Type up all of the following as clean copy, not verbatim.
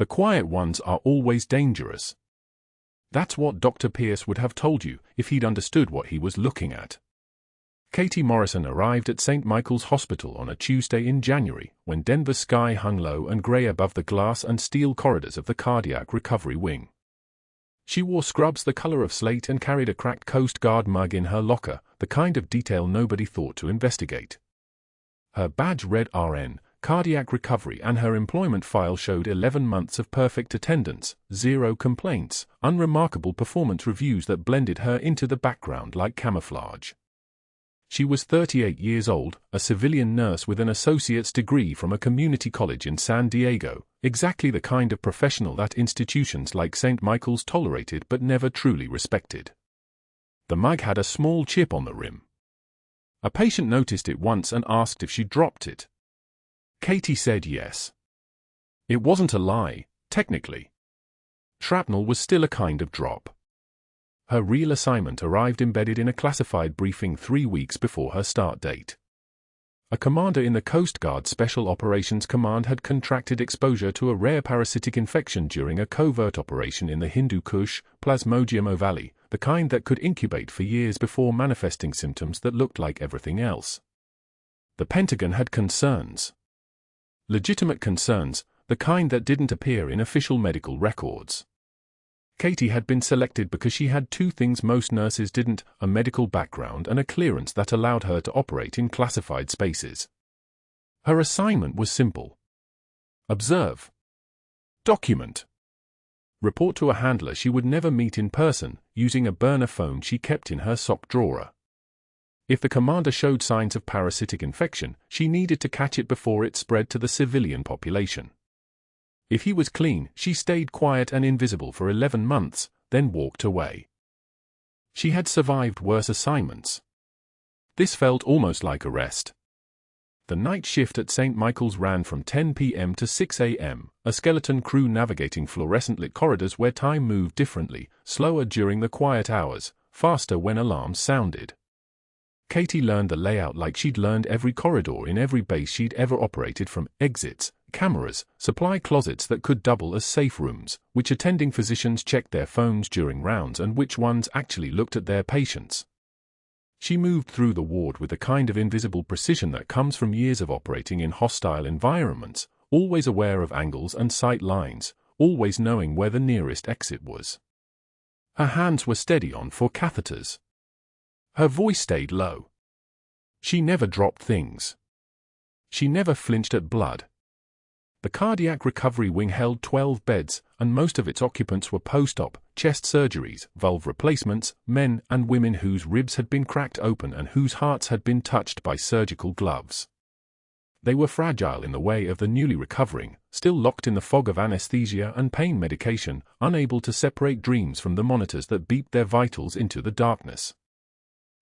The quiet ones are always dangerous. That's what Dr. Pierce would have told you if he'd understood what he was looking at. Katie Morrison arrived at St. Michael's Hospital on a Tuesday in January, when Denver's sky hung low and gray above the glass and steel corridors of the cardiac recovery wing. She wore scrubs the color of slate and carried a cracked Coast Guard mug in her locker, the kind of detail nobody thought to investigate. Her badge read RN, cardiac recovery, and her employment file showed 11 months of perfect attendance, 0 complaints, unremarkable performance reviews that blended her into the background like camouflage. She was 38 years old, a civilian nurse with an associate's degree from a community college in San Diego, exactly the kind of professional that institutions like St. Michael's tolerated but never truly respected. The mug had a small chip on the rim. A patient noticed it once and asked if she dropped it. Katie said yes. It wasn't a lie, technically. Shrapnel was still a kind of drop. Her real assignment arrived embedded in a classified briefing 3 weeks before her start date. A commander in the Coast Guard Special Operations Command had contracted exposure to a rare parasitic infection during a covert operation in the Hindu Kush, Plasmodium ovale, the kind that could incubate for years before manifesting symptoms that looked like everything else. The Pentagon had concerns. Legitimate concerns, the kind that didn't appear in official medical records. Katie had been selected because she had 2 things most nurses didn't: a medical background and a clearance that allowed her to operate in classified spaces. Her assignment was simple. Observe. Document. Report to a handler she would never meet in person, using a burner phone she kept in her sock drawer. If the commander showed signs of parasitic infection, she needed to catch it before it spread to the civilian population. If he was clean, she stayed quiet and invisible for 11 months, then walked away. She had survived worse assignments. This felt almost like a rest. The night shift at St. Michael's ran from 10 p.m. to 6 a.m., a skeleton crew navigating fluorescent-lit corridors where time moved differently, slower during the quiet hours, faster when alarms sounded. Katie learned the layout like she'd learned every corridor in every base she'd ever operated, from exits, cameras, supply closets that could double as safe rooms, which attending physicians checked their phones during rounds and which ones actually looked at their patients. She moved through the ward with the kind of invisible precision that comes from years of operating in hostile environments, always aware of angles and sight lines, always knowing where the nearest exit was. Her hands were steady on 4 catheters. Her voice stayed low. She never dropped things. She never flinched at blood. The cardiac recovery wing held 12 beds, and most of its occupants were post-op, chest surgeries, valve replacements, men and women whose ribs had been cracked open and whose hearts had been touched by surgical gloves. They were fragile in the way of the newly recovering, still locked in the fog of anesthesia and pain medication, unable to separate dreams from the monitors that beeped their vitals into the darkness.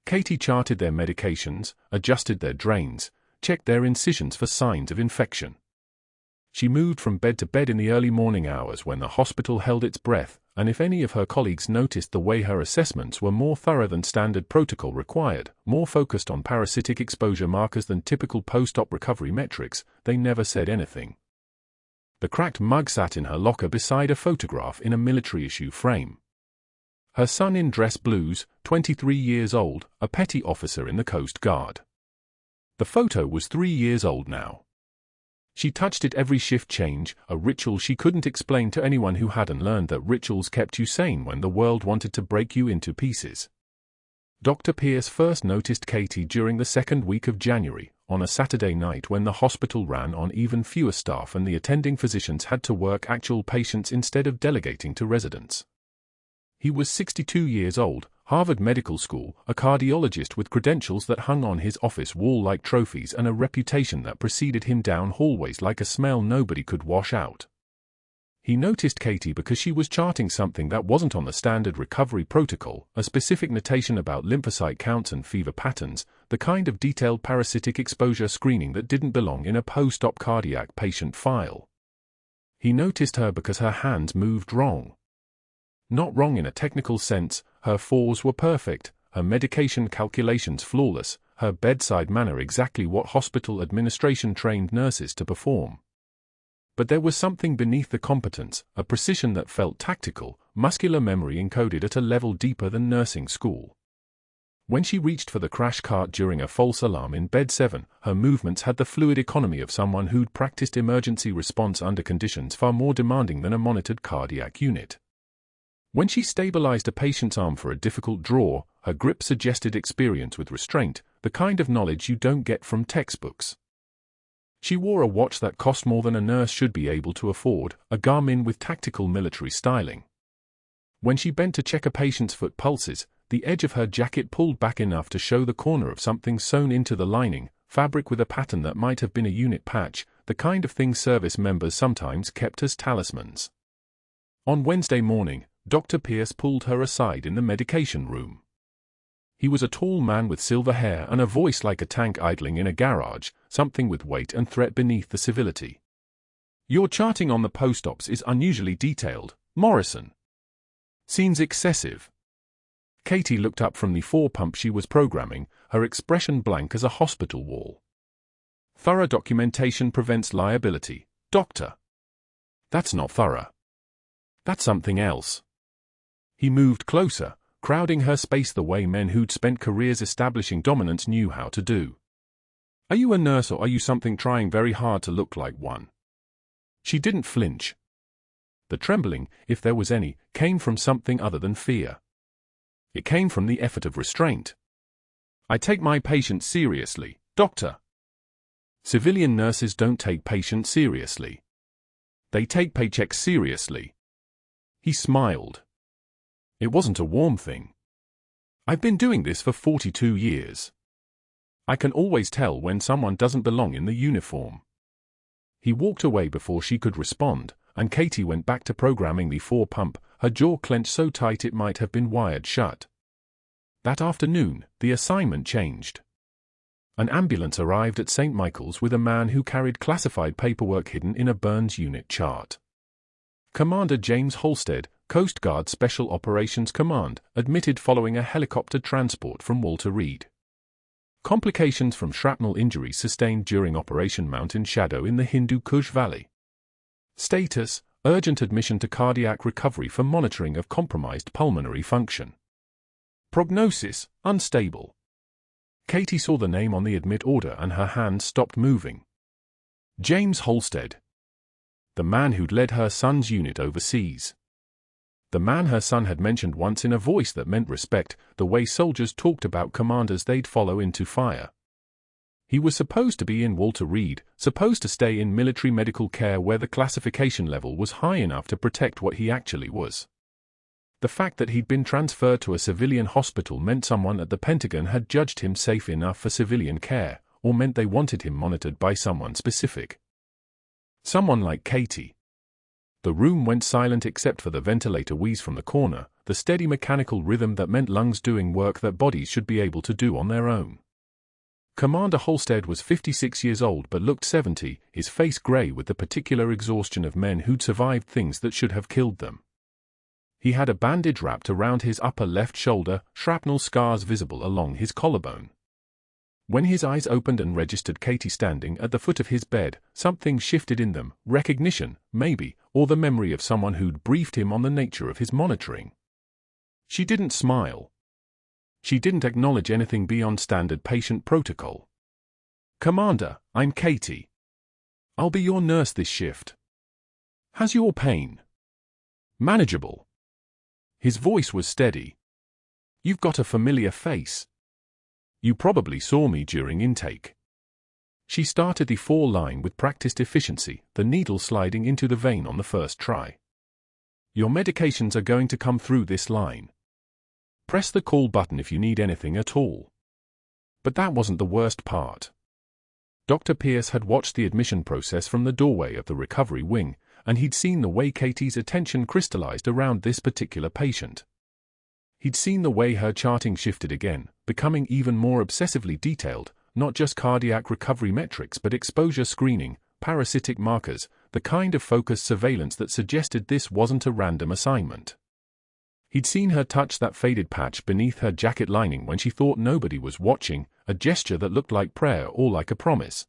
Katie charted their medications, adjusted their drains, checked their incisions for signs of infection. She moved from bed to bed in the early morning hours when the hospital held its breath, and if any of her colleagues noticed the way her assessments were more thorough than standard protocol required, more focused on parasitic exposure markers than typical post-op recovery metrics, they never said anything. The cracked mug sat in her locker beside a photograph in a military-issue frame. Her son in dress blues, 23 years old, a petty officer in the Coast Guard. The photo was 3 years old now. She touched it every shift change, a ritual she couldn't explain to anyone who hadn't learned that rituals kept you sane when the world wanted to break you into pieces. Dr. Pierce first noticed Katie during the 2nd week of January, on a Saturday night when the hospital ran on even fewer staff and the attending physicians had to work actual patients instead of delegating to residents. He was 62 years old, Harvard Medical School, a cardiologist with credentials that hung on his office wall like trophies and a reputation that preceded him down hallways like a smell nobody could wash out. He noticed Katie because she was charting something that wasn't on the standard recovery protocol, a specific notation about lymphocyte counts and fever patterns, the kind of detailed parasitic exposure screening that didn't belong in a post-op cardiac patient file. He noticed her because her hands moved wrong. Not wrong in a technical sense, her fours were perfect, her medication calculations flawless, her bedside manner exactly what hospital administration trained nurses to perform. but there was something beneath the competence, a precision that felt tactical, muscular memory encoded at a level deeper than nursing school. When she reached for the crash cart during a false alarm in bed 7, her movements had the fluid economy of someone who'd practiced emergency response under conditions far more demanding than a monitored cardiac unit. When she stabilized a patient's arm for a difficult draw, her grip suggested experience with restraint, the kind of knowledge you don't get from textbooks. She wore a watch that cost more than a nurse should be able to afford, a Garmin with tactical military styling. When she bent to check a patient's foot pulses, the edge of her jacket pulled back enough to show the corner of something sewn into the lining, fabric with a pattern that might have been a unit patch, the kind of thing service members sometimes kept as talismans. On Wednesday morning, Dr. Pierce pulled her aside in the medication room. He was a tall man with silver hair and a voice like a tank idling in a garage, something with weight and threat beneath the civility. "Your charting on the post-ops is unusually detailed, Morrison. Seems excessive." Katie looked up from the 4-pump she was programming, her expression blank as a hospital wall. "Thorough documentation prevents liability, doctor." "That's not thorough. That's something else." He moved closer, crowding her space the way men who'd spent careers establishing dominance knew how to do. "Are you a nurse or are you something trying very hard to look like one?" She didn't flinch. The trembling, if there was any, came from something other than fear. It came from the effort of restraint. "I take my patients seriously, doctor." Civilian nurses don't take patients seriously. They take paychecks seriously. He smiled. It wasn't a warm thing. "I've been doing this for 42 years. I can always tell when someone doesn't belong in the uniform." He walked away before she could respond, and Katie went back to programming the 4-pump, her jaw clenched so tight it might have been wired shut. That afternoon, the assignment changed. An ambulance arrived at St. Michael's with a man who carried classified paperwork hidden in a Burns unit chart. Commander James Halstead, Coast Guard Special Operations Command, admitted following a helicopter transport from Walter Reed. Complications from shrapnel injuries sustained during Operation Mountain Shadow in the Hindu Kush Valley. Status: urgent admission to cardiac recovery for monitoring of compromised pulmonary function. Prognosis: unstable. Katie saw the name on the admit order and her hands stopped moving. James Halstead. The man who'd led her son's unit overseas. The man her son had mentioned once in a voice that meant respect, the way soldiers talked about commanders they'd follow into fire. He was supposed to be in Walter Reed, supposed to stay in military medical care where the classification level was high enough to protect what he actually was. The fact that he'd been transferred to a civilian hospital meant someone at the Pentagon had judged him safe enough for civilian care, or meant they wanted him monitored by someone specific. Someone like Katie. The room went silent except for the ventilator wheeze from the corner, the steady mechanical rhythm that meant lungs doing work that bodies should be able to do on their own. Commander Halstead was 56 years old but looked 70, his face grey with the particular exhaustion of men who'd survived things that should have killed them. He had a bandage wrapped around his upper left shoulder, shrapnel scars visible along his collarbone. When his eyes opened and registered Katie standing at the foot of his bed, something shifted in them, recognition, maybe, or the memory of someone who'd briefed him on the nature of his monitoring. She didn't smile. She didn't acknowledge anything beyond standard patient protocol. "Commander, I'm Katie. I'll be your nurse this shift. How's your pain?" "Manageable." His voice was steady. "You've got a familiar face. You probably saw me during intake." She started the 4 line with practiced efficiency, the needle sliding into the vein on the first try. "Your medications are going to come through this line. Press the call button if you need anything at all." But that wasn't the worst part. Dr. Pierce had watched the admission process from the doorway of the recovery wing, and he'd seen the way Katie's attention crystallized around this particular patient. He'd seen the way her charting shifted again, becoming even more obsessively detailed, not just cardiac recovery metrics but exposure screening, parasitic markers, the kind of focused surveillance that suggested this wasn't a random assignment. He'd seen her touch that faded patch beneath her jacket lining when she thought nobody was watching, a gesture that looked like prayer or like a promise.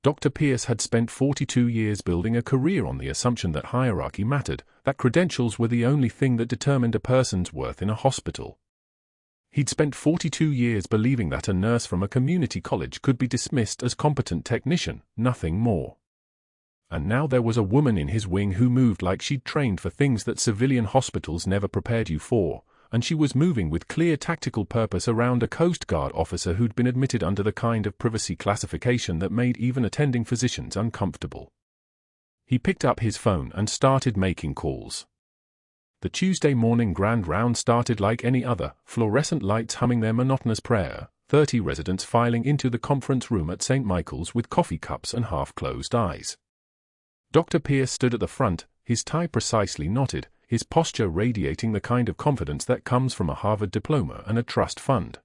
Dr. Pierce had spent 42 years building a career on the assumption that hierarchy mattered, that credentials were the only thing that determined a person's worth in a hospital. He'd spent 42 years believing that a nurse from a community college could be dismissed as competent technician, nothing more. And now there was a woman in his wing who moved like she'd trained for things that civilian hospitals never prepared you for, and she was moving with clear tactical purpose around a Coast Guard officer who'd been admitted under the kind of privacy classification that made even attending physicians uncomfortable. He picked up his phone and started making calls. The Tuesday morning grand round started like any other, fluorescent lights humming their monotonous prayer, 30 residents filing into the conference room at St. Michael's with coffee cups and half-closed eyes. Dr. Pierce stood at the front, his tie precisely knotted, his posture radiating the kind of confidence that comes from a Harvard diploma and a trust fund.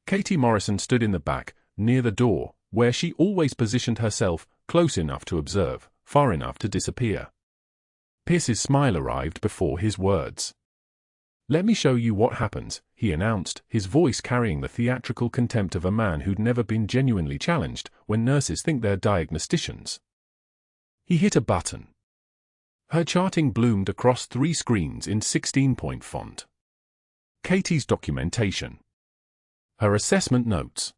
Katie Morrison stood in the back, near the door, where she always positioned herself, close enough to observe, far enough to disappear. Pierce's smile arrived before his words. "Let me show you what happens," he announced, his voice carrying the theatrical contempt of a man who'd never been genuinely challenged, when nurses think they're diagnosticians. He hit a button. Her charting bloomed across 3 screens in 16-point font. Katie's documentation. Her assessment notes.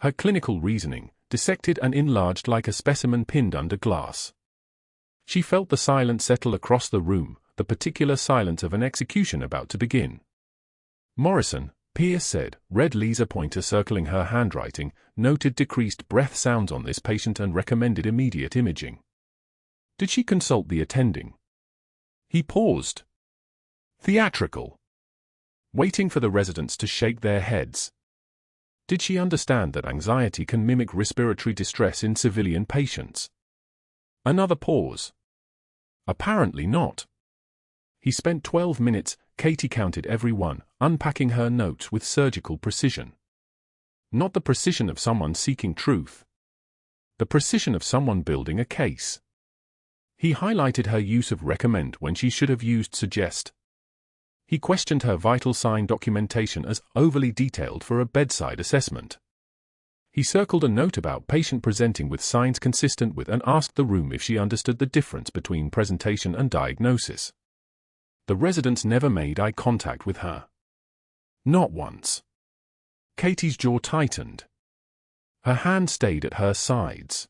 Her clinical reasoning, dissected and enlarged like a specimen pinned under glass. She felt the silence settle across the room, the particular silence of an execution about to begin. "Morrison," Pierce said, red laser pointer circling her handwriting, noted decreased breath sounds on this patient and recommended immediate imaging. "Did she consult the attending?" He paused. Theatrical. Waiting for the residents to shake their heads. Did she understand that anxiety can mimic respiratory distress in civilian patients? Another pause. Apparently not. He spent 12 minutes, Katie counted every one, unpacking her notes with surgical precision. Not the precision of someone seeking truth. The precision of someone building a case. He highlighted her use of recommend when she should have used suggest. He questioned her vital sign documentation as overly detailed for a bedside assessment. He circled a note about patient presenting with signs consistent with and asked the room if she understood the difference between presentation and diagnosis. The residents never made eye contact with her. Not once. Katie's jaw tightened. Her hand stayed at her sides.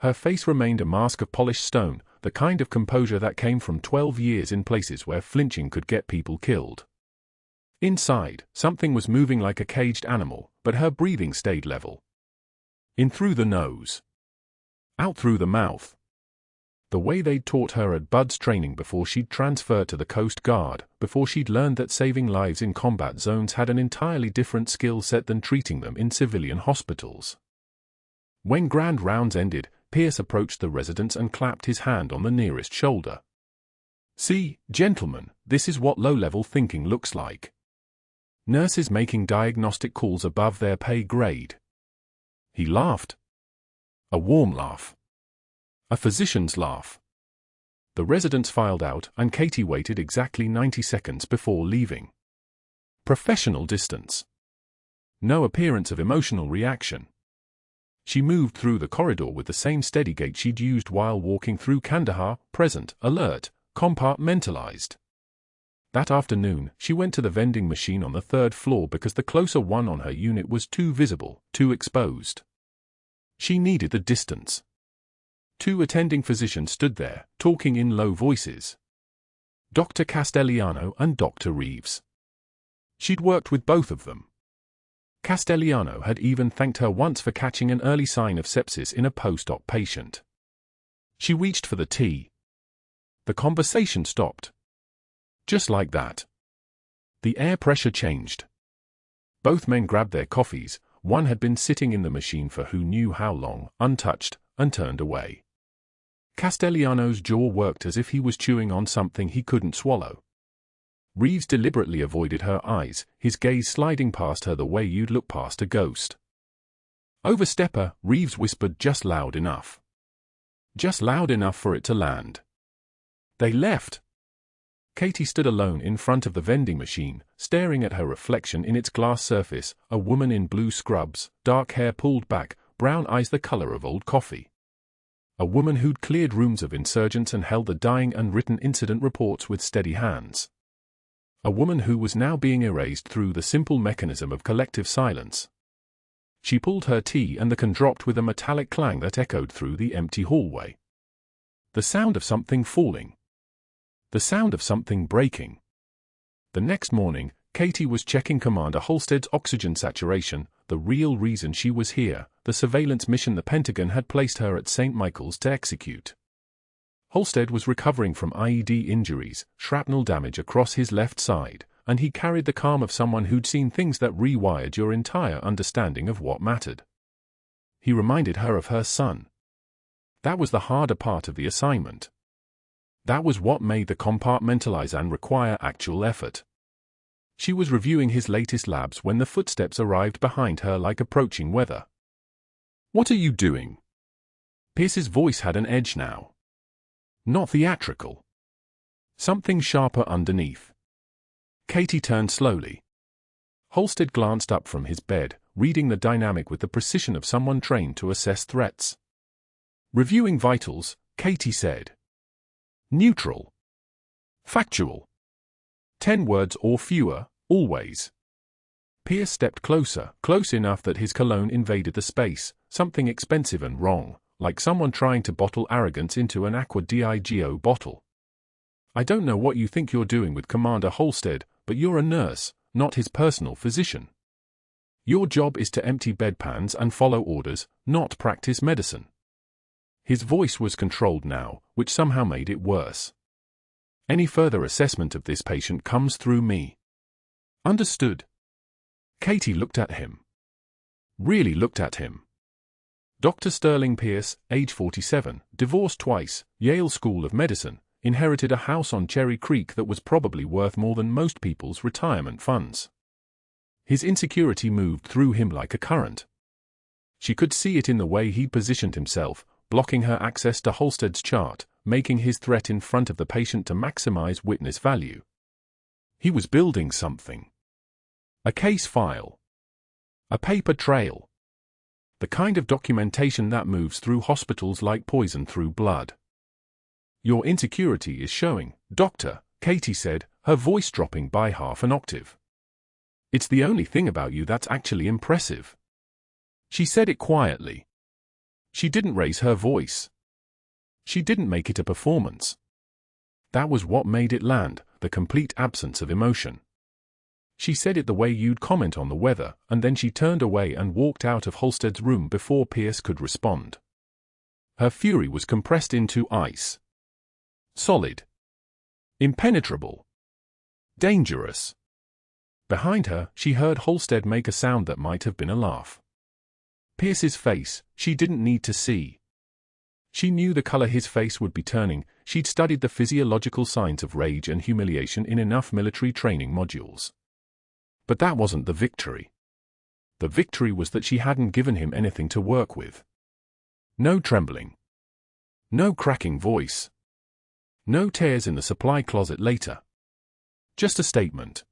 Her face remained a mask of polished stone, the kind of composure that came from 12 years in places where flinching could get people killed. Inside, something was moving like a caged animal, but her breathing stayed level. In through the nose. Out through the mouth. The way they'd taught her at Bud's training before she'd transferred to the Coast Guard, before she'd learned that saving lives in combat zones had an entirely different skill set than treating them in civilian hospitals. When grand rounds ended, Pierce approached the residents and clapped his hand on the nearest shoulder. "See, gentlemen, this is what low-level thinking looks like. Nurses making diagnostic calls above their pay grade." He laughed. A warm laugh. A physician's laugh. The residents filed out, and Katie waited exactly 90 seconds before leaving. Professional distance. No appearance of emotional reaction. She moved through the corridor with the same steady gait she'd used while walking through Kandahar, present, alert, compartmentalized. That afternoon, she went to the vending machine on the 3rd floor because the closer one on her unit was too visible, too exposed. She needed the distance. 2 attending physicians stood there, talking in low voices. Dr. Castellano and Dr. Reeves. She'd worked with both of them. Castellano had even thanked her once for catching an early sign of sepsis in a post-op patient. She reached for the tea. The conversation stopped. Just like that. The air pressure changed. Both men grabbed their coffees, one had been sitting in the machine for who knew how long, untouched, and turned away. Castellano's jaw worked as if he was chewing on something he couldn't swallow. Reeves deliberately avoided her eyes, his gaze sliding past her the way you'd look past a ghost. "Overstepper," Reeves whispered just loud enough. Just loud enough for it to land. They left. Katie stood alone in front of the vending machine, staring at her reflection in its glass surface, a woman in blue scrubs, dark hair pulled back, brown eyes the color of old coffee. A woman who'd cleared rooms of insurgents and held the dying and written incident reports with steady hands. A woman who was now being erased through the simple mechanism of collective silence. She pulled her tea and the can dropped with a metallic clang that echoed through the empty hallway. The sound of something falling. The sound of something breaking. The next morning, Katie was checking Commander Halstead's oxygen saturation, the real reason she was here, the surveillance mission the Pentagon had placed her at St. Michael's to execute. Halstead was recovering from IED injuries, shrapnel damage across his left side, and he carried the calm of someone who'd seen things that rewired your entire understanding of what mattered. He reminded her of her son. That was the harder part of the assignment. That was what made the compartmentalize and require actual effort. She was reviewing his latest labs when the footsteps arrived behind her like approaching weather. "What are you doing?" Pierce's voice had an edge now. Not theatrical. Something sharper underneath. Katie turned slowly. Halstead glanced up from his bed, reading the dynamic with the precision of someone trained to assess threats. "Reviewing vitals," Katie said. "Neutral. Factual. 10 words or fewer, always." Pierce stepped closer, close enough that his cologne invaded the space, something expensive and wrong, like someone trying to bottle arrogance into an Aqua Digo bottle. "I don't know what you think you're doing with Commander Halstead, but you're a nurse, not his personal physician. Your job is to empty bedpans and follow orders, not practice medicine." His voice was controlled now, which somehow made it worse. "Any further assessment of this patient comes through me." "Understood." Katie looked at him. Really looked at him. Dr. Sterling Pierce, age 47, divorced twice, Yale School of Medicine, inherited a house on Cherry Creek that was probably worth more than most people's retirement funds. His insecurity moved through him like a current. She could see it in the way he positioned himself, blocking her access to Halstead's chart, making his threat in front of the patient to maximize witness value. He was building something. A case file. A paper trail. The kind of documentation that moves through hospitals like poison through blood. "Your insecurity is showing, Doctor," Katie said, her voice dropping by half an octave. "It's the only thing about you that's actually impressive." She said it quietly. She didn't raise her voice. She didn't make it a performance. That was what made it land, the complete absence of emotion. She said it the way you'd comment on the weather, and then she turned away and walked out of Halstead's room before Pierce could respond. Her fury was compressed into ice. Solid. Impenetrable. Dangerous. Behind her, she heard Halstead make a sound that might have been a laugh. Pierce's face, she didn't need to see. She knew the color his face would be turning. She'd studied the physiological signs of rage and humiliation in enough military training modules. But that wasn't the victory. The victory was that she hadn't given him anything to work with. No trembling. No cracking voice. No tears in the supply closet later. Just a statement.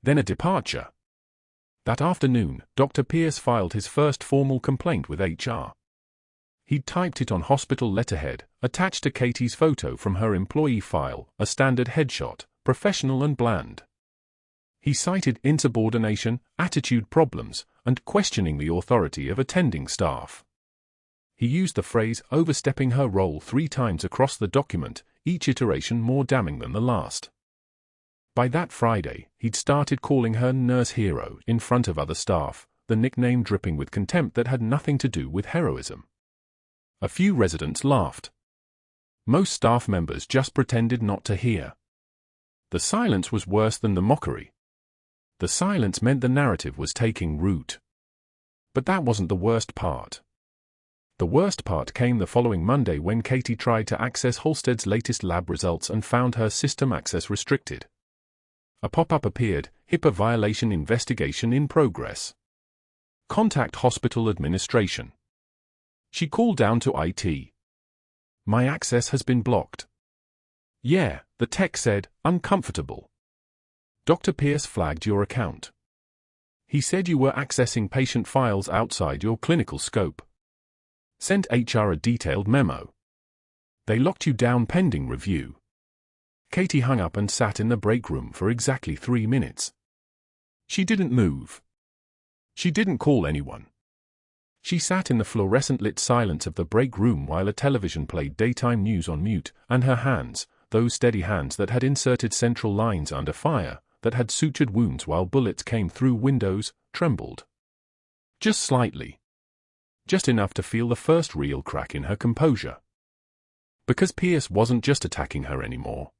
Then a departure. That afternoon, Dr. Pierce filed his first formal complaint with HR. He'd typed it on hospital letterhead, attached to Katie's photo from her employee file, a standard headshot, professional and bland. He cited insubordination, attitude problems, and questioning the authority of attending staff. He used the phrase overstepping her role 3 times across the document, each iteration more damning than the last. By that Friday, he'd started calling her nurse hero in front of other staff, the nickname dripping with contempt that had nothing to do with heroism. A few residents laughed. Most staff members just pretended not to hear. The silence was worse than the mockery. The silence meant the narrative was taking root. But that wasn't the worst part. The worst part came the following Monday when Katie tried to access Halstead's latest lab results and found her system access restricted. A pop-up appeared, HIPAA violation investigation in progress. Contact hospital administration. She called down to IT. My access has been blocked. Yeah, the tech said, uncomfortable. Dr. Pierce flagged your account. He said you were accessing patient files outside your clinical scope. Sent HR a detailed memo. They locked you down pending review. Katie hung up and sat in the break room for exactly 3 minutes. She didn't move. She didn't call anyone. She sat in the fluorescent-lit silence of the break room while a television played daytime news on mute, and her hands, those steady hands that had inserted central lines under fire, that had sutured wounds while bullets came through windows, trembled. Just slightly. Just enough to feel the first real crack in her composure. Because Pierce wasn't just attacking her anymore.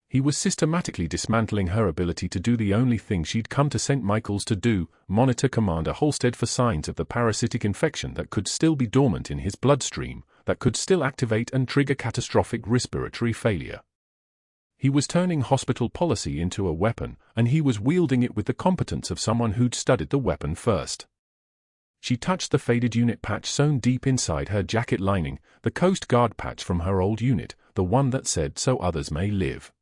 He was systematically dismantling her ability to do the only thing she'd come to St. Michael's to do, monitor Commander Halstead for signs of the parasitic infection that could still be dormant in his bloodstream, that could still activate and trigger catastrophic respiratory failure. He was turning hospital policy into a weapon, and he was wielding it with the competence of someone who'd studied the weapon first. She touched the faded unit patch sewn deep inside her jacket lining, the Coast Guard patch from her old unit, the one that said, "So others may live."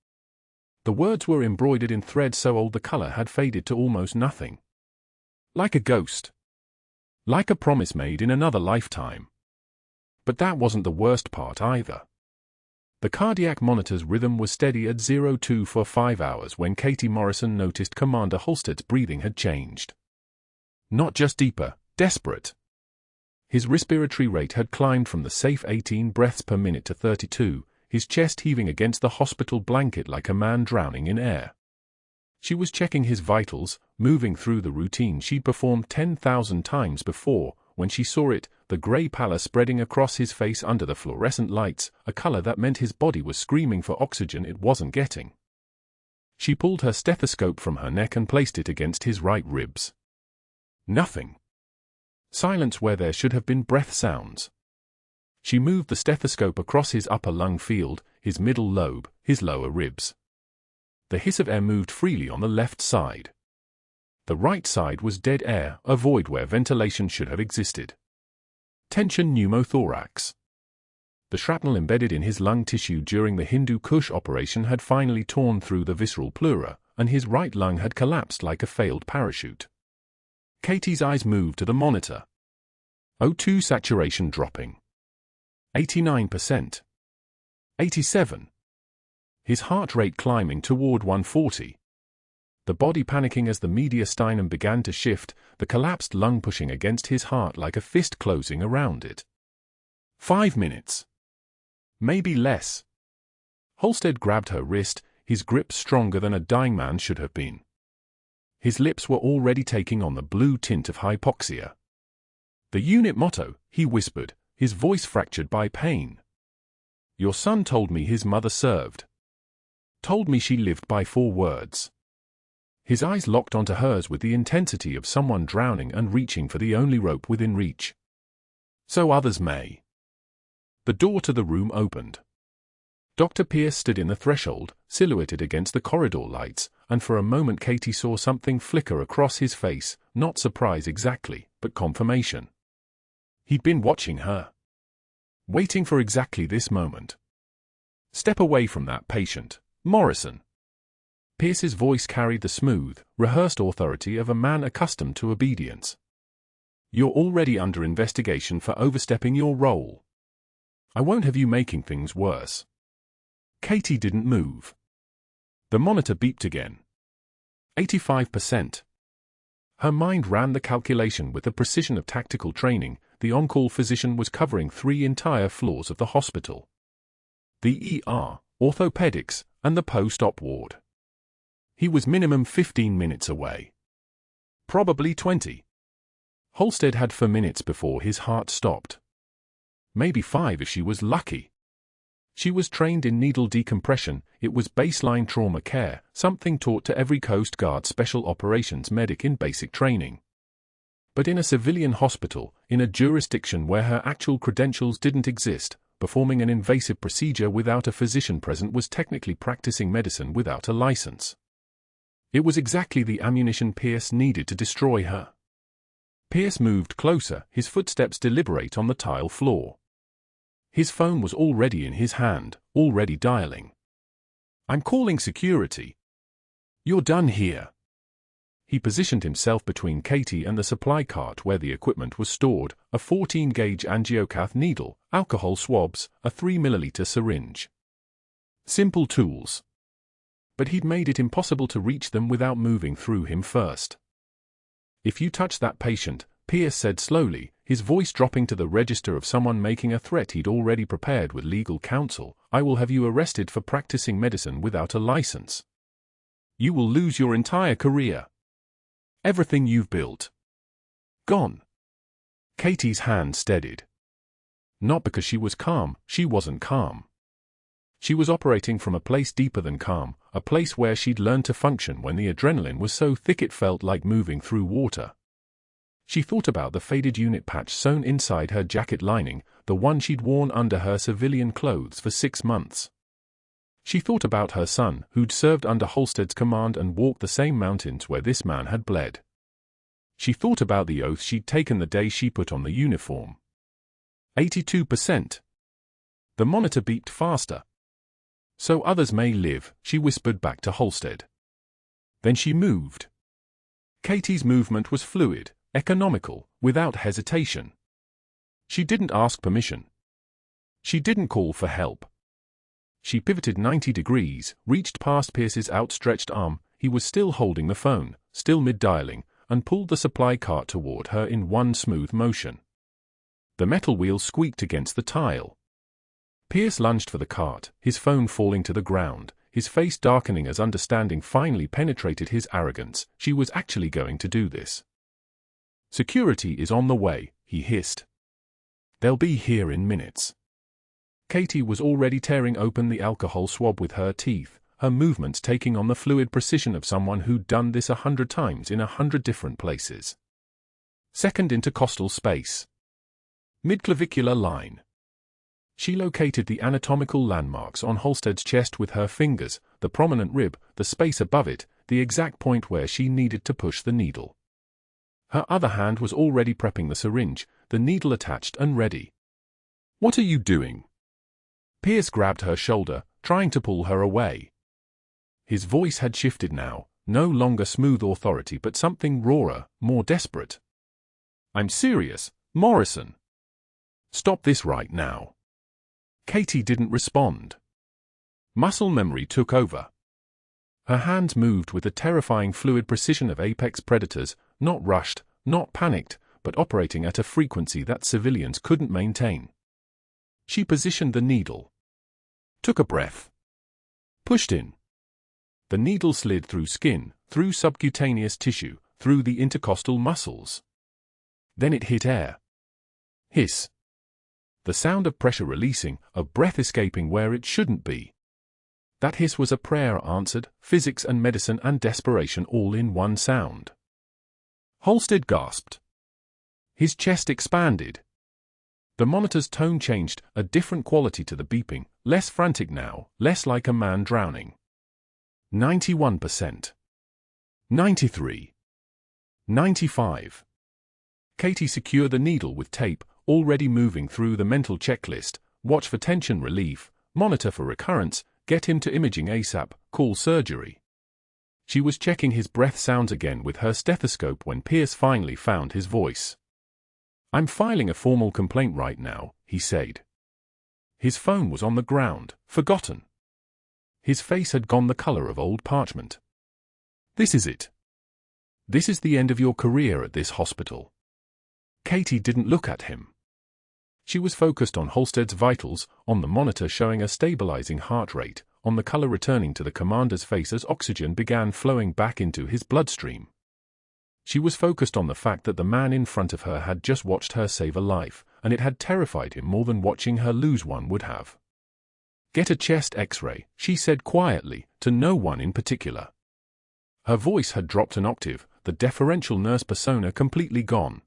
The words were embroidered in thread so old the color had faded to almost nothing. Like a ghost. Like a promise made in another lifetime. But that wasn't the worst part either. The cardiac monitor's rhythm was steady at 02 for 5 hours when Katie Morrison noticed Commander Halstead's breathing had changed. Not just deeper, desperate. His respiratory rate had climbed from the safe 18 breaths per minute to 32, his chest heaving against the hospital blanket like a man drowning in air. She was checking his vitals, moving through the routine she'd performed 10,000 times before, when she saw it, the grey pallor spreading across his face under the fluorescent lights, a color that meant his body was screaming for oxygen it wasn't getting. She pulled her stethoscope from her neck and placed it against his right ribs. Nothing. Silence where there should have been breath sounds. She moved the stethoscope across his upper lung field, his middle lobe, his lower ribs. The hiss of air moved freely on the left side. The right side was dead air, a void where ventilation should have existed. Tension pneumothorax. The shrapnel embedded in his lung tissue during the Hindu Kush operation had finally torn through the visceral pleura, and his right lung had collapsed like a failed parachute. Katie's eyes moved to the monitor. O2 saturation dropping. 89%. 87. His heart rate climbing toward 140. The body panicking as the mediastinum began to shift, the collapsed lung pushing against his heart like a fist closing around it. 5 minutes. Maybe less. Halstead grabbed her wrist, his grip stronger than a dying man should have been. His lips were already taking on the blue tint of hypoxia. "The unit motto," he whispered, his voice fractured by pain. "Your son told me his mother served. Told me she lived by 4 words. His eyes locked onto hers with the intensity of someone drowning and reaching for the only rope within reach. "So others may." The door to the room opened. Dr. Pierce stood in the threshold, silhouetted against the corridor lights, and for a moment Katie saw something flicker across his face, not surprise exactly, but confirmation. He'd been watching her. Waiting for exactly this moment. "Step away from that patient, Morrison." Pierce's voice carried the smooth, rehearsed authority of a man accustomed to obedience. "You're already under investigation for overstepping your role. I won't have you making things worse." Katie didn't move. The monitor beeped again. 85%. Her mind ran the calculation with the precision of tactical training. The on-call physician was covering 3 entire floors of the hospital. The ER, orthopedics, and the post-op ward. He was minimum 15 minutes away. Probably 20. Halstead had 4 minutes before his heart stopped. Maybe 5 if she was lucky. She was trained in needle decompression. It was baseline trauma care, something taught to every Coast Guard special operations medic in basic training. But in a civilian hospital, in a jurisdiction where her actual credentials didn't exist, performing an invasive procedure without a physician present was technically practicing medicine without a license. It was exactly the ammunition Pierce needed to destroy her. Pierce moved closer, his footsteps deliberate on the tile floor. His phone was already in his hand, already dialing. "I'm calling security. You're done here." he positioned himself between Katie and the supply cart where the equipment was stored, a 14-gauge angiocath needle, alcohol swabs, a 3 ml syringe. Simple tools. But he'd made it impossible to reach them without moving through him first. "If you touch that patient," Pierce said slowly, his voice dropping to the register of someone making a threat he'd already prepared with legal counsel, "I will have you arrested for practicing medicine without a license. You will lose your entire career. Everything you've built. Gone." Katie's hand steadied. Not because she was calm, she wasn't calm. She was operating from a place deeper than calm, a place where she'd learned to function when the adrenaline was so thick it felt like moving through water. She thought about the faded unit patch sewn inside her jacket lining, the one she'd worn under her civilian clothes for 6 months. She thought about her son, who'd served under Halstead's command and walked the same mountains where this man had bled. She thought about the oath she'd taken the day she put on the uniform. 82%. The monitor beeped faster. "So others may live," she whispered back to Halstead. Then she moved. Katie's movement was fluid, economical, without hesitation. She didn't ask permission. She didn't call for help. She pivoted 90 degrees, reached past Pierce's outstretched arm, he was still holding the phone, still mid-dialing, and pulled the supply cart toward her in one smooth motion. The metal wheel squeaked against the tile. Pierce lunged for the cart, his phone falling to the ground, his face darkening as understanding finally penetrated his arrogance. She was actually going to do this. "Security is on the way," he hissed. "They'll be here in minutes." Katie was already tearing open the alcohol swab with her teeth, her movements taking on the fluid precision of someone who'd done this 100 times in 100 different places. Second intercostal space. Midclavicular line. She located the anatomical landmarks on Halstead's chest with her fingers, the prominent rib, the space above it, the exact point where she needed to push the needle. Her other hand was already prepping the syringe, the needle attached and ready. "What are you doing?" Pierce grabbed her shoulder, trying to pull her away. His voice had shifted now, no longer smooth authority but something rawer, more desperate. "I'm serious, Morrison. Stop this right now." Katie didn't respond. Muscle memory took over. Her hands moved with the terrifying fluid precision of apex predators, not rushed, not panicked, but operating at a frequency that civilians couldn't maintain. She positioned the needle. Took a breath. Pushed in. The needle slid through skin, through subcutaneous tissue, through the intercostal muscles. Then it hit air. Hiss. The sound of pressure releasing, of breath escaping where it shouldn't be. That hiss was a prayer answered, physics and medicine and desperation all in one sound. Halstead gasped. His chest expanded. The monitor's tone changed, a different quality to the beeping, less frantic now, less like a man drowning. 91%. 93. 95. Katie secured the needle with tape, already moving through the mental checklist, watch for tension relief, monitor for recurrence, get him to imaging ASAP, call surgery. She was checking his breath sounds again with her stethoscope when Pierce finally found his voice. "I'm filing a formal complaint right now," he said. His phone was on the ground, forgotten. His face had gone the color of old parchment. "This is it. This is the end of your career at this hospital." Katie didn't look at him. She was focused on Halstead's vitals, on the monitor showing a stabilizing heart rate, on the color returning to the commander's face as oxygen began flowing back into his bloodstream. She was focused on the fact that the man in front of her had just watched her save a life, and it had terrified him more than watching her lose one would have. "Get a chest X-ray," she said quietly, to no one in particular. Her voice had dropped an octave, the deferential nurse persona completely gone.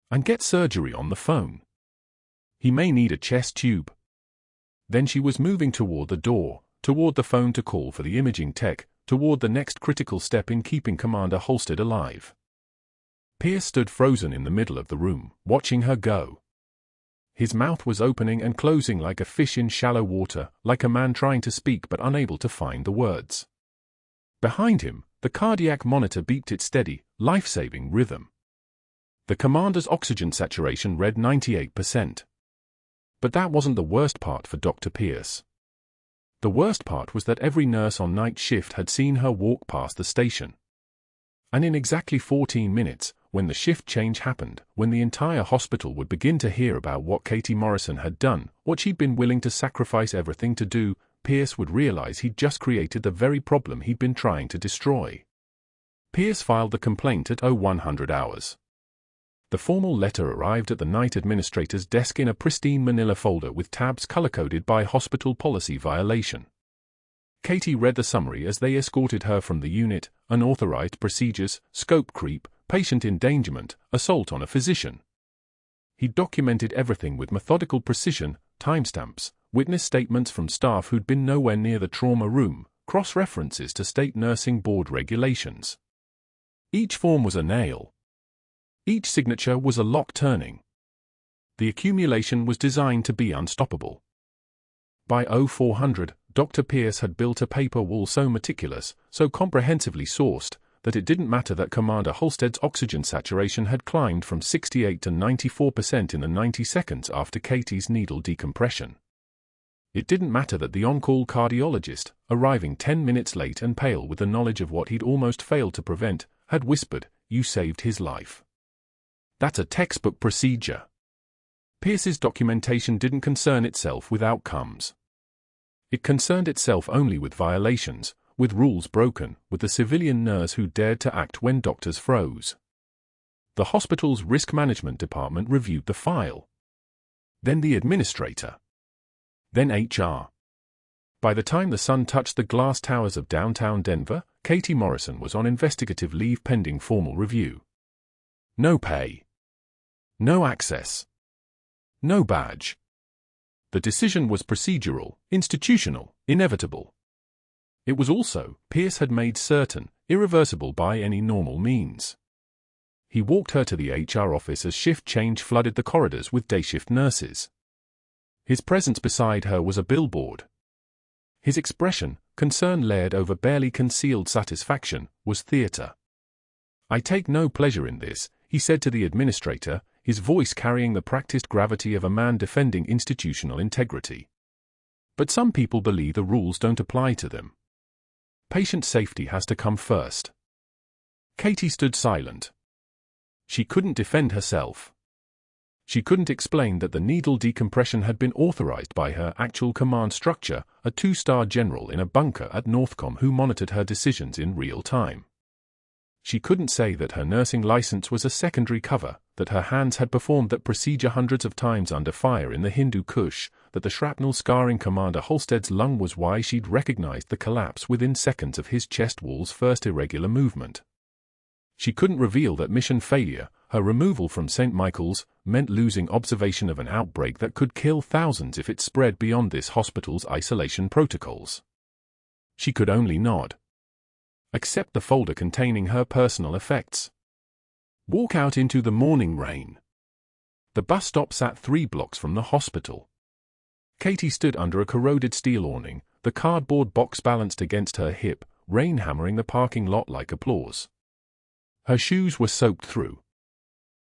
"And get surgery on the phone. He may need a chest tube." Then she was moving toward the door, toward the phone to call for the imaging tech, toward the next critical step in keeping Commander Halstead alive. Pierce stood frozen in the middle of the room, watching her go. His mouth was opening and closing like a fish in shallow water, like a man trying to speak but unable to find the words. Behind him, The cardiac monitor beeped its steady, life-saving rhythm. The commander's oxygen saturation read 98%. But that wasn't the worst part for Dr. Pierce. The worst part was that every nurse on night shift had seen her walk past the station. And in exactly 14 minutes, when the shift change happened, when the entire hospital would begin to hear about what Katie Morrison had done, what she'd been willing to sacrifice everything to do, Pierce would realize he'd just created the very problem he'd been trying to destroy. Pierce filed the complaint at 0100 hours. The formal letter arrived at the night administrator's desk in a pristine manila folder with tabs color-coded by hospital policy violation. Katie read the summary as they escorted her from the unit: unauthorized procedures, scope creep, patient endangerment, assault on a physician. He documented everything with methodical precision, timestamps, witness statements from staff who'd been nowhere near the trauma room, cross-references to state nursing board regulations. Each form was a nail. Each signature was a lock turning. The accumulation was designed to be unstoppable. By 0400, Dr. Pierce had built a paper wall so meticulous, so comprehensively sourced, that it didn't matter that Commander Halstead's oxygen saturation had climbed from 68 to 94% in the 90 seconds after Katie's needle decompression. It didn't matter that the on-call cardiologist, arriving 10 minutes late and pale with the knowledge of what he'd almost failed to prevent, had whispered, "You saved his life." That's a textbook procedure. Pierce's documentation didn't concern itself with outcomes. It concerned itself only with violations, with rules broken, with the civilian nurse who dared to act when doctors froze. The hospital's risk management department reviewed the file. Then the administrator. Then HR. By the time the sun touched the glass towers of downtown Denver, Katie Morrison was on investigative leave pending formal review. No pay. No access. No badge. The decision was procedural, institutional, inevitable. It was also, Pierce had made certain, irreversible by any normal means. He walked her to the HR office as shift change flooded the corridors with day shift nurses. His presence beside her was a billboard. His expression, concern layered over barely concealed satisfaction, was theater. "I take no pleasure in this," he said to the administrator, his voice carrying the practiced gravity of a man defending institutional integrity. "But some people believe the rules don't apply to them. Patient safety has to come first." Katie stood silent. She couldn't defend herself. She couldn't explain that the needle decompression had been authorized by her actual command structure, a 2-star general in a bunker at Northcom who monitored her decisions in real time. She couldn't say that her nursing license was a secondary cover, that her hands had performed that procedure hundreds of times under fire in the Hindu Kush, that the shrapnel scarring Commander Halstead's lung was why she'd recognized the collapse within seconds of his chest wall's first irregular movement. She couldn't reveal that mission failure, her removal from St. Michael's, meant losing observation of an outbreak that could kill thousands if it spread beyond this hospital's isolation protocols. She could only nod. Accept the folder containing her personal effects. Walk out into the morning rain. The bus stop sat 3 blocks from the hospital. Katie stood under a corroded steel awning, the cardboard box balanced against her hip, rain hammering the parking lot like applause. Her shoes were soaked through.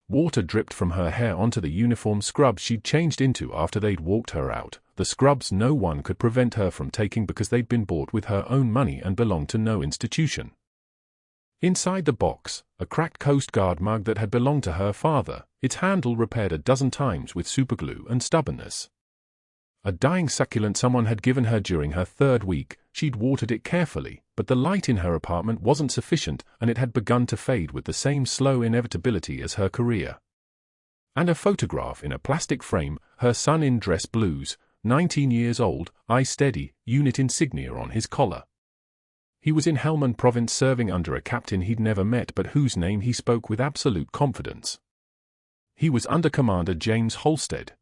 Water dripped from her hair onto the uniform scrubs she'd changed into after they'd walked her out, the scrubs no one could prevent her from taking because they'd been bought with her own money and belonged to no institution. Inside the box, a cracked Coast Guard mug that had belonged to her father, its handle repaired a dozen times with superglue and stubbornness. A dying succulent someone had given her during her 3rd week, she'd watered it carefully, but the light in her apartment wasn't sufficient and it had begun to fade with the same slow inevitability as her career. And a photograph in a plastic frame, her son in dress blues, 19 years old, eyes steady, unit insignia on his collar. He was in Helmand Province serving under a captain he'd never met but whose name he spoke with absolute confidence. He was Under Commander James Halstead.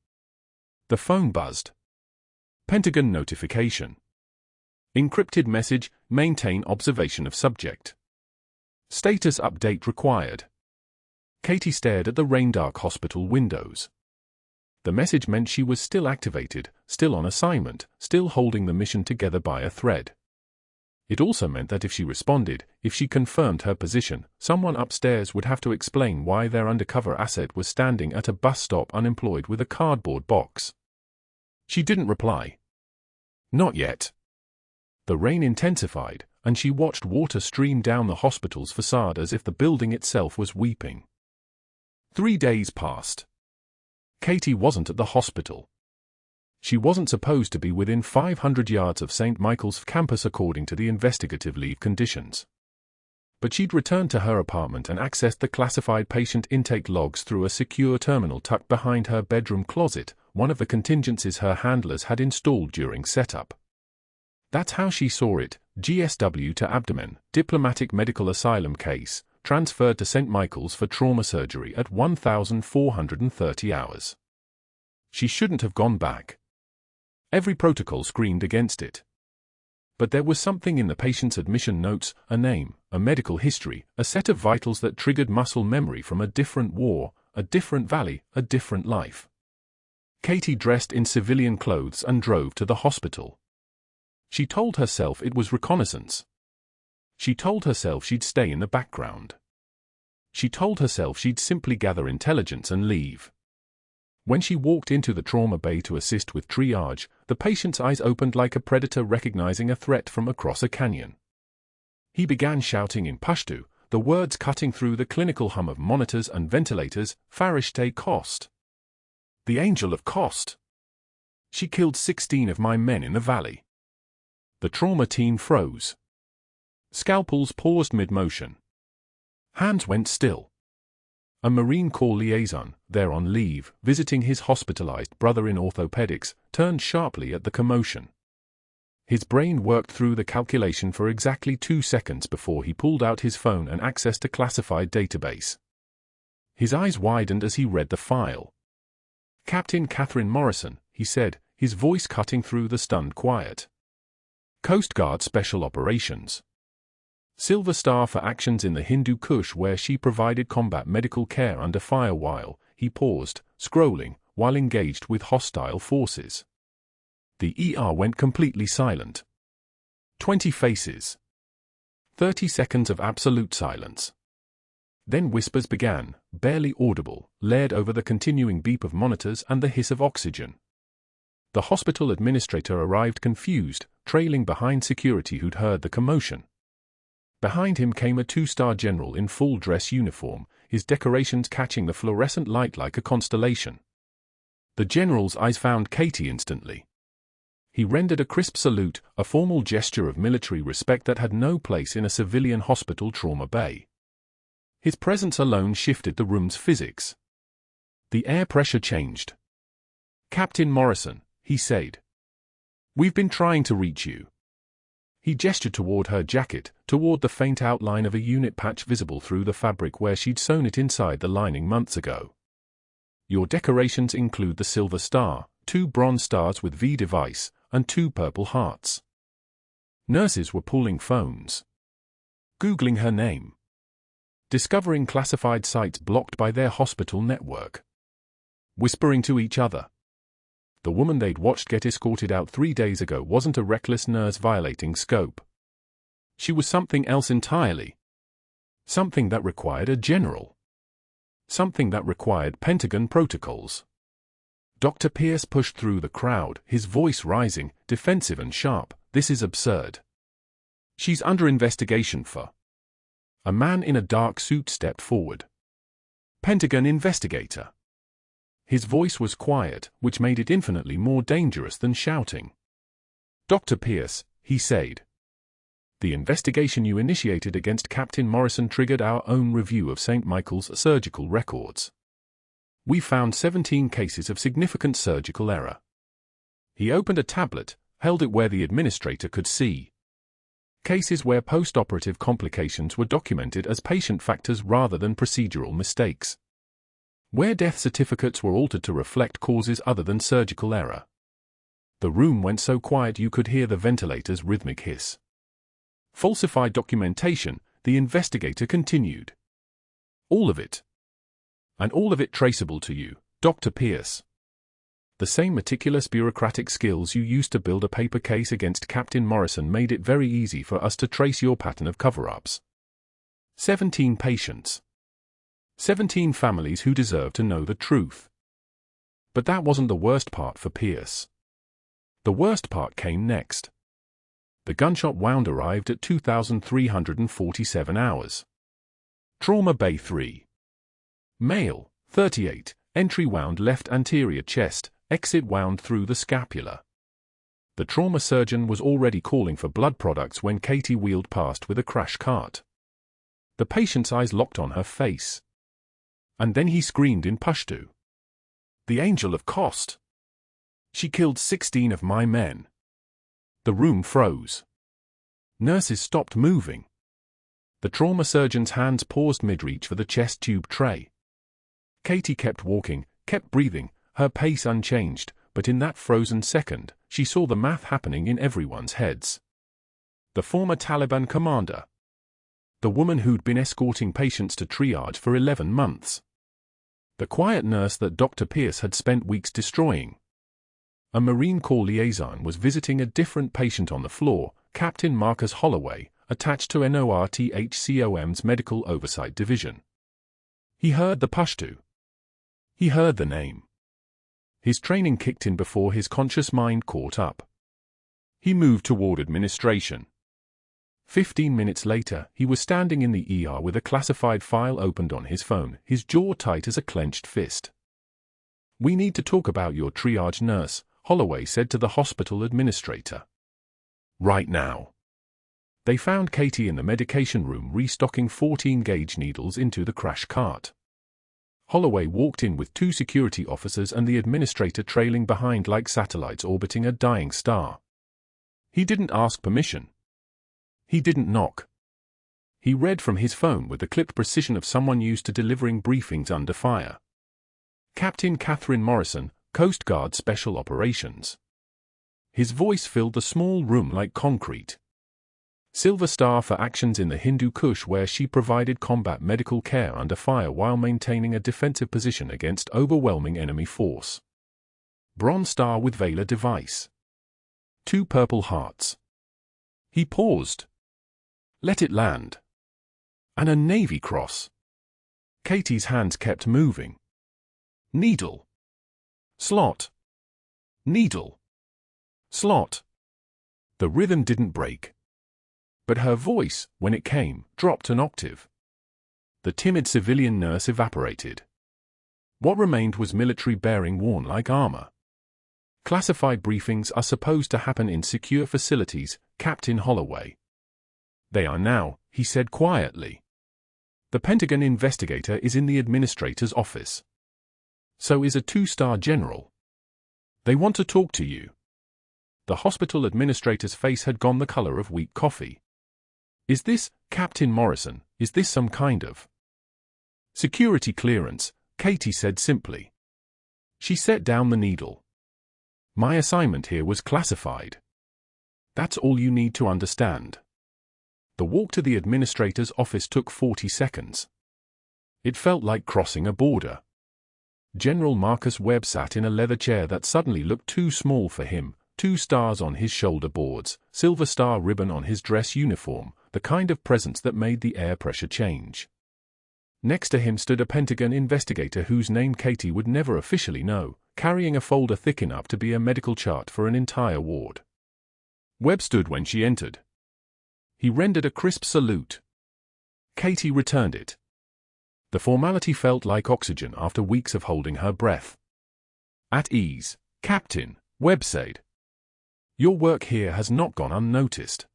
The phone buzzed. Pentagon notification. Encrypted message, maintain observation of subject. Status update required. Katie stared at the rain-dark hospital windows. The message meant she was still activated, still on assignment, still holding the mission together by a thread. It also meant that if she responded, if she confirmed her position, someone upstairs would have to explain why their undercover asset was standing at a bus stop unemployed with a cardboard box. She didn't reply. Not yet. The rain intensified, and she watched water stream down the hospital's facade as if the building itself was weeping. 3 days passed. Katie wasn't at the hospital. She wasn't supposed to be within 500 yards of St. Michael's campus according to the investigative leave conditions. But she'd returned to her apartment and accessed the classified patient intake logs through a secure terminal tucked behind her bedroom closet, one of the contingencies her handlers had installed during setup. That's how she saw it: GSW to abdomen, diplomatic medical asylum case, transferred to St. Michael's for trauma surgery at 1,430 hours. She shouldn't have gone back. Every protocol screamed against it. But there was something in the patient's admission notes, a name, a medical history, a set of vitals that triggered muscle memory from a different war, a different valley, a different life. Katie dressed in civilian clothes and drove to the hospital. She told herself it was reconnaissance. She told herself she'd stay in the background. She told herself she'd simply gather intelligence and leave. When she walked into the trauma bay to assist with triage, the patient's eyes opened like a predator recognizing a threat from across a canyon. He began shouting in Pashto, the words cutting through the clinical hum of monitors and ventilators, "Farishte Kost. The angel of Kost. She killed 16 of my men in the valley." The trauma team froze. Scalpels paused mid-motion. Hands went still. A Marine Corps liaison, there on leave, visiting his hospitalized brother in orthopedics, turned sharply at the commotion. His brain worked through the calculation for exactly 2 seconds before he pulled out his phone and accessed a classified database. His eyes widened as he read the file. "Captain Catherine Morrison," he said, his voice cutting through the stunned quiet. "Coast Guard Special Operations. Silver Star for actions in the Hindu Kush where she provided combat medical care under fire while," he paused, scrolling, while engaged with hostile forces. The ER went completely silent. 20 faces. 30 seconds of absolute silence. Then whispers began, barely audible, layered over the continuing beep of monitors and the hiss of oxygen. The hospital administrator arrived confused, trailing behind security who'd heard the commotion. Behind him came a 2-star general in full dress uniform, his decorations catching the fluorescent light like a constellation. The general's eyes found Katie instantly. He rendered a crisp salute, a formal gesture of military respect that had no place in a civilian hospital trauma bay. His presence alone shifted the room's physics. The air pressure changed. "Captain Morrison," he said. "We've been trying to reach you." He gestured toward her jacket, toward the faint outline of a unit patch visible through the fabric where she'd sewn it inside the lining months ago. "Your decorations include the Silver Star, 2 bronze stars with V device, and 2 purple hearts." Nurses were pulling phones. Googling her name. Discovering classified sites blocked by their hospital network. Whispering to each other. The woman they'd watched get escorted out 3 days ago wasn't a reckless nurse violating scope. She was something else entirely. Something that required a general. Something that required Pentagon protocols. Dr. Pierce pushed through the crowd, his voice rising, defensive and sharp. "This is absurd. She's under investigation for..." A man in a dark suit stepped forward. "Pentagon investigator." His voice was quiet, which made it infinitely more dangerous than shouting. "Dr. Pierce," he said. "The investigation you initiated against Captain Morrison triggered our own review of St. Michael's surgical records. We found 17 cases of significant surgical error." He opened a tablet, held it where the administrator could see. Cases where post-operative complications were documented as patient factors rather than procedural mistakes. Where death certificates were altered to reflect causes other than surgical error. The room went so quiet you could hear the ventilator's rhythmic hiss. "Falsified documentation," the investigator continued. "All of it. And all of it traceable to you, Dr. Pierce." The same meticulous bureaucratic skills you used to build a paper case against Captain Morrison made it very easy for us to trace your pattern of cover-ups. 17 patients. 17 families who deserve to know the truth. But that wasn't the worst part for Pierce. The worst part came next. The gunshot wound arrived at 2,347 hours. Trauma Bay 3. Male, 38, entry wound left anterior chest, exit wound through the scapula. The trauma surgeon was already calling for blood products when Katie wheeled past with a crash cart. The patient's eyes locked on her face. And then he screamed in Pashto. "The angel of cost! She killed 16 of my men." The room froze. Nurses stopped moving. The trauma surgeon's hands paused mid-reach for the chest tube tray. Katie kept walking, kept breathing, her pace unchanged, but in that frozen second, she saw the math happening in everyone's heads. The former Taliban commander. The woman who'd been escorting patients to triage for 11 months. The quiet nurse that Dr. Pierce had spent weeks destroying. A Marine Corps liaison was visiting a different patient on the floor, Captain Marcus Holloway, attached to NORTHCOM's Medical Oversight Division. He heard the Pashto. He heard the name. His training kicked in before his conscious mind caught up. He moved toward administration. 15 minutes later, he was standing in the ER with a classified file opened on his phone, his jaw tight as a clenched fist. "We need to talk about your triage nurse," Holloway said to the hospital administrator. "Right now." They found Katie in the medication room restocking 14-gauge needles into the crash cart. Holloway walked in with 2 security officers and the administrator trailing behind like satellites orbiting a dying star. He didn't ask permission. He didn't knock. He read from his phone with the clipped precision of someone used to delivering briefings under fire. "Captain Catherine Morrison, Coast Guard Special Operations." His voice filled the small room like concrete. Silver Star for actions in the Hindu Kush where she provided combat medical care under fire while maintaining a defensive position against overwhelming enemy force. Bronze Star with Valor device. 2 Purple Hearts. He paused. "Let it land." And a Navy Cross. Katie's hands kept moving. Needle. Slot. Needle. Slot. The rhythm didn't break. But her voice, when it came, dropped an octave. The timid civilian nurse evaporated. What remained was military bearing worn like armor. "Classified briefings are supposed to happen in secure facilities, Captain Holloway." "They are now," he said quietly. "The Pentagon investigator is in the administrator's office. So is a 2-star general. They want to talk to you." The hospital administrator's face had gone the color of weak coffee. "Is this, Captain Morrison, is this some kind of security clearance?" Katie said simply. She set down the needle. "My assignment here was classified. That's all you need to understand." The walk to the administrator's office took 40 seconds. It felt like crossing a border. General Marcus Webb sat in a leather chair that suddenly looked too small for him, 2 stars on his shoulder boards, Silver Star ribbon on his dress uniform, the kind of presence that made the air pressure change. Next to him stood a Pentagon investigator whose name Katie would never officially know, carrying a folder thick enough to be a medical chart for an entire ward. Webb stood when she entered. He rendered a crisp salute. Katie returned it. The formality felt like oxygen after weeks of holding her breath. "At ease, Captain," Webb said. "Your work here has not gone unnoticed.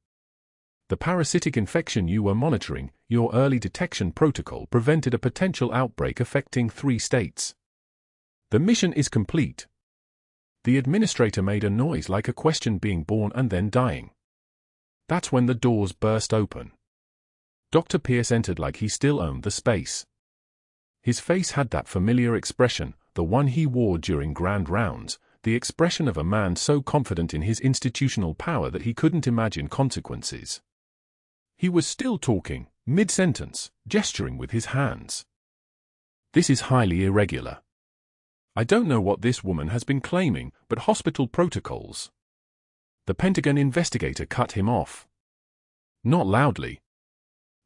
The parasitic infection you were monitoring, your early detection protocol prevented a potential outbreak affecting 3 states. The mission is complete." The administrator made a noise like a question being born and then dying. That's when the doors burst open. Dr. Pierce entered like he still owned the space. His face had that familiar expression, the one he wore during grand rounds, the expression of a man so confident in his institutional power that he couldn't imagine consequences. He was still talking, mid-sentence, gesturing with his hands. "This is highly irregular. I don't know what this woman has been claiming, but hospital protocols. The Pentagon investigator cut him off. Not loudly.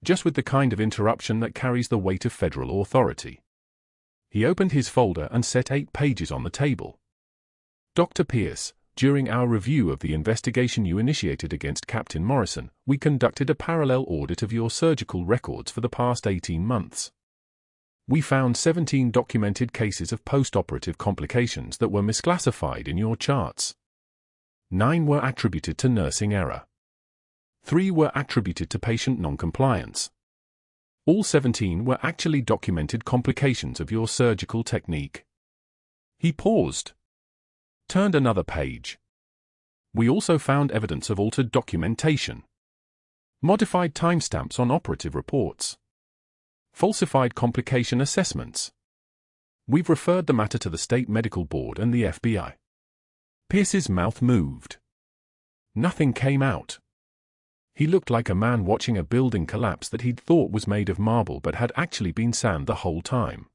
Just with the kind of interruption that carries the weight of federal authority. He opened his folder and set 8 pages on the table. Dr. Pierce, during our review of the investigation you initiated against Captain Morrison, we conducted a parallel audit of your surgical records for the past 18 months. We found 17 documented cases of post-operative complications that were misclassified in your charts. 9 were attributed to nursing error. 3 were attributed to patient non-compliance. All 17 were actually documented complications of your surgical technique. He paused. Turned another page. We also found evidence of altered documentation. Modified timestamps on operative reports. Falsified complication assessments. We've referred the matter to the State Medical Board and the FBI. Pierce's mouth moved. Nothing came out. He looked like a man watching a building collapse that he'd thought was made of marble but had actually been sand the whole time.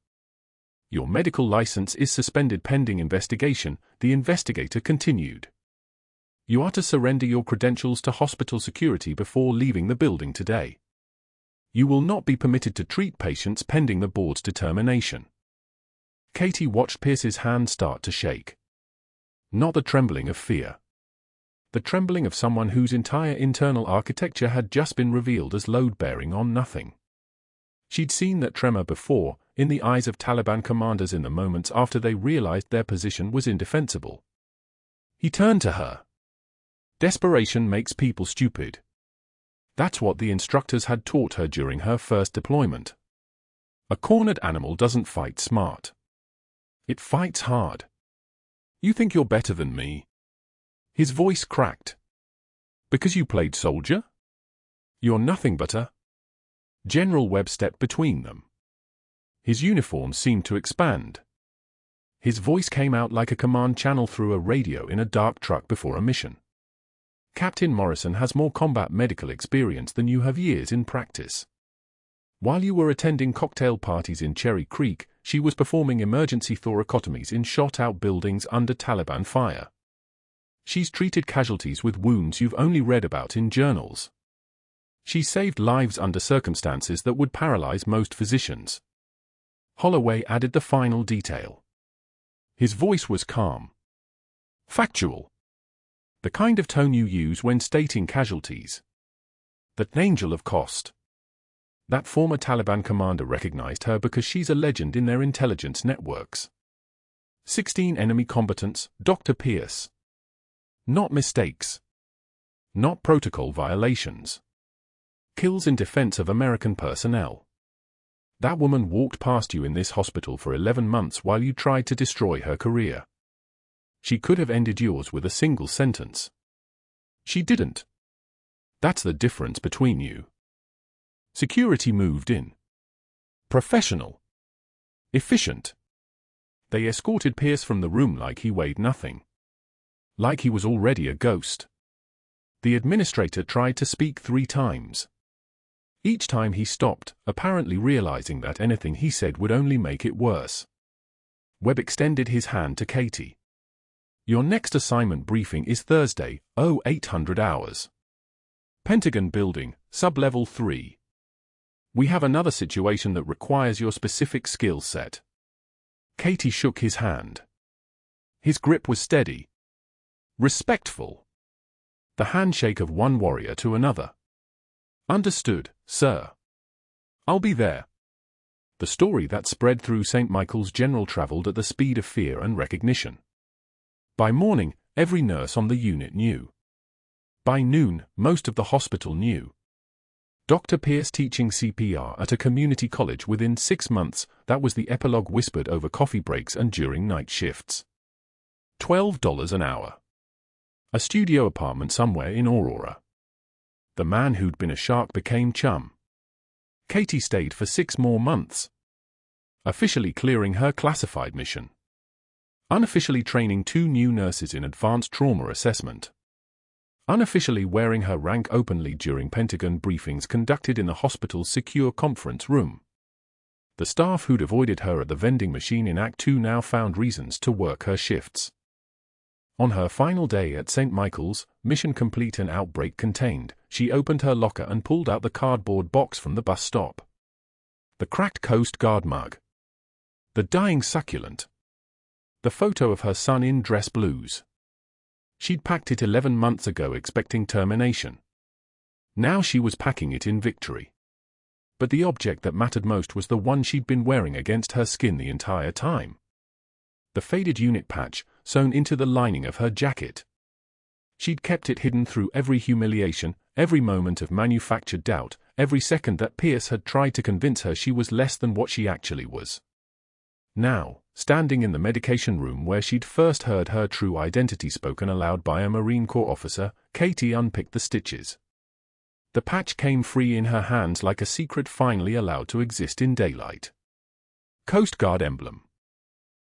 Your medical license is suspended pending investigation, the investigator continued. You are to surrender your credentials to hospital security before leaving the building today. You will not be permitted to treat patients pending the board's determination. Katie watched Pierce's hand start to shake. Not the trembling of fear. The trembling of someone whose entire internal architecture had just been revealed as load-bearing on nothing. She'd seen that tremor before, in the eyes of Taliban commanders in the moments after they realized their position was indefensible. He turned to her. Desperation makes people stupid. That's what the instructors had taught her during her first deployment. A cornered animal doesn't fight smart. It fights hard. You think you're better than me? His voice cracked. Because you played soldier? You're nothing but a... General Webb stepped between them. His uniform seemed to expand. His voice came out like a command channel through a radio in a dark truck before a mission. Captain Morrison has more combat medical experience than you have years in practice. While you were attending cocktail parties in Cherry Creek, she was performing emergency thoracotomies in shot-out buildings under Taliban fire. She's treated casualties with wounds you've only read about in journals. She saved lives under circumstances that would paralyze most physicians. Holloway added the final detail. His voice was calm. Factual. The kind of tone you use when stating casualties. The angel of cost. That former Taliban commander recognized her because she's a legend in their intelligence networks. 16 enemy combatants, Dr. Pierce. Not mistakes. Not protocol violations. Kills in defense of American personnel. That woman walked past you in this hospital for 11 months while you tried to destroy her career. She could have ended yours with a single sentence. She didn't. That's the difference between you. Security moved in. Professional. Efficient. They escorted Pierce from the room like he weighed nothing. Like he was already a ghost. The administrator tried to speak 3 times. Each time he stopped, apparently realizing that anything he said would only make it worse. Webb extended his hand to Katie. Your next assignment briefing is Thursday, 0800 hours. Pentagon Building, Sub-Level 3. We have another situation that requires your specific skill set. Katie shook his hand. His grip was steady. Respectful. The handshake of one warrior to another. Understood, sir. I'll be there. The story that spread through St. Michael's General traveled at the speed of fear and recognition. By morning, every nurse on the unit knew. By noon, most of the hospital knew. Dr. Pierce teaching CPR at a community college within 6 months, that was the epilogue whispered over coffee breaks and during night shifts. $12 an hour. A studio apartment somewhere in Aurora. The man who'd been a shark became chum. Katie stayed for 6 more months. Officially clearing her classified mission. Unofficially training 2 new nurses in advanced trauma assessment. Unofficially wearing her rank openly during Pentagon briefings conducted in the hospital's secure conference room. The staff who'd avoided her at the vending machine in Act 2 now found reasons to work her shifts. On her final day at St. Michael's, mission complete and outbreak contained, she opened her locker and pulled out the cardboard box from the bus stop. The cracked Coast Guard mug. The dying succulent. The photo of her son in dress blues. She'd packed it 11 months ago expecting termination. Now she was packing it in victory. But the object that mattered most was the one she'd been wearing against her skin the entire time. The faded unit patch, sewn into the lining of her jacket. She'd kept it hidden through every humiliation, every moment of manufactured doubt, every second that Pierce had tried to convince her she was less than what she actually was. Now, standing in the medication room where she'd first heard her true identity spoken aloud by a Marine Corps officer, Katie unpicked the stitches. The patch came free in her hands like a secret finally allowed to exist in daylight. Coast Guard emblem.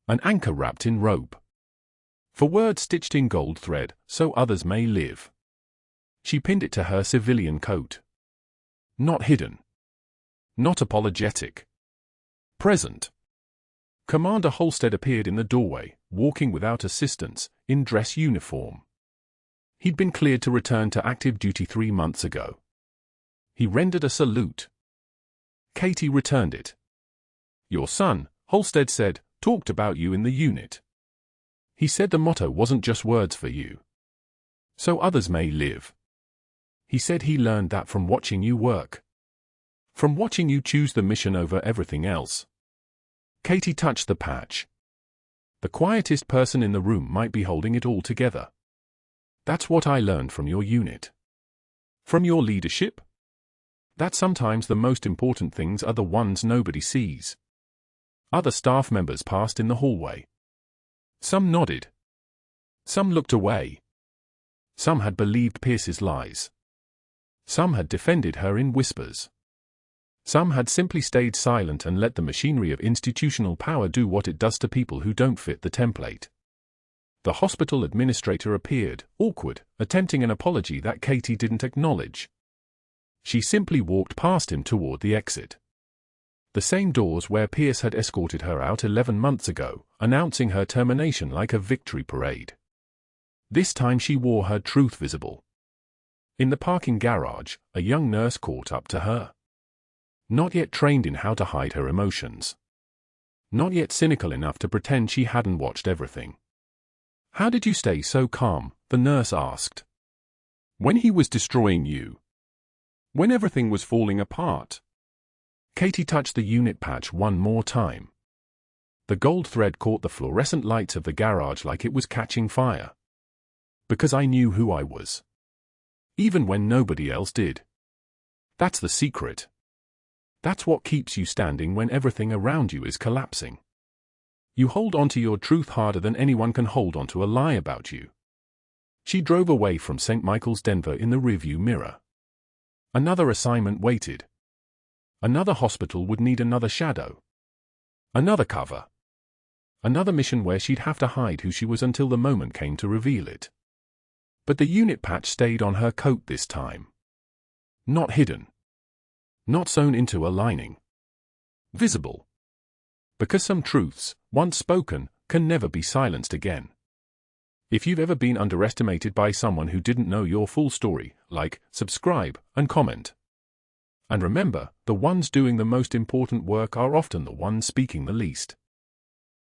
An anchor wrapped in rope. For words stitched in gold thread, so others may live. She pinned it to her civilian coat. Not hidden. Not apologetic. Present. Commander Halstead appeared in the doorway, walking without assistance, in dress uniform. He'd been cleared to return to active duty 3 months ago. He rendered a salute. Katie returned it. "Your son," Halstead said, "talked about you in the unit. He said the motto wasn't just words for you. So others may live. He said he learned that from watching you work. From watching you choose the mission over everything else." Katie touched the patch. The quietest person in the room might be holding it all together. "That's what I learned from your unit. From your leadership? That sometimes the most important things are the ones nobody sees." Other staff members passed in the hallway. Some nodded. Some looked away. Some had believed Pierce's lies. Some had defended her in whispers. Some had simply stayed silent and let the machinery of institutional power do what it does to people who don't fit the template. The hospital administrator appeared, awkward, attempting an apology that Katie didn't acknowledge. She simply walked past him toward the exit. The same doors where Pierce had escorted her out 11 months ago, announcing her termination like a victory parade. This time she wore her truth visible. In the parking garage, a young nurse caught up to her. Not yet trained in how to hide her emotions. Not yet cynical enough to pretend she hadn't watched everything. "How did you stay so calm?" the nurse asked. "When he was destroying you? When everything was falling apart?" Katie touched the unit patch one more time. The gold thread caught the fluorescent lights of the garage like it was catching fire. "Because I knew who I was. Even when nobody else did. That's the secret. That's what keeps you standing when everything around you is collapsing. You hold onto your truth harder than anyone can hold onto a lie about you." She drove away from St. Michael's Denver in the rearview mirror. Another assignment waited. Another hospital would need another shadow. Another cover. Another mission where she'd have to hide who she was until the moment came to reveal it. But the unit patch stayed on her coat this time. Not hidden. Not sewn into a lining. Visible. Because some truths, once spoken, can never be silenced again. If you've ever been underestimated by someone who didn't know your full story, like, subscribe, and comment. And remember, the ones doing the most important work are often the ones speaking the least.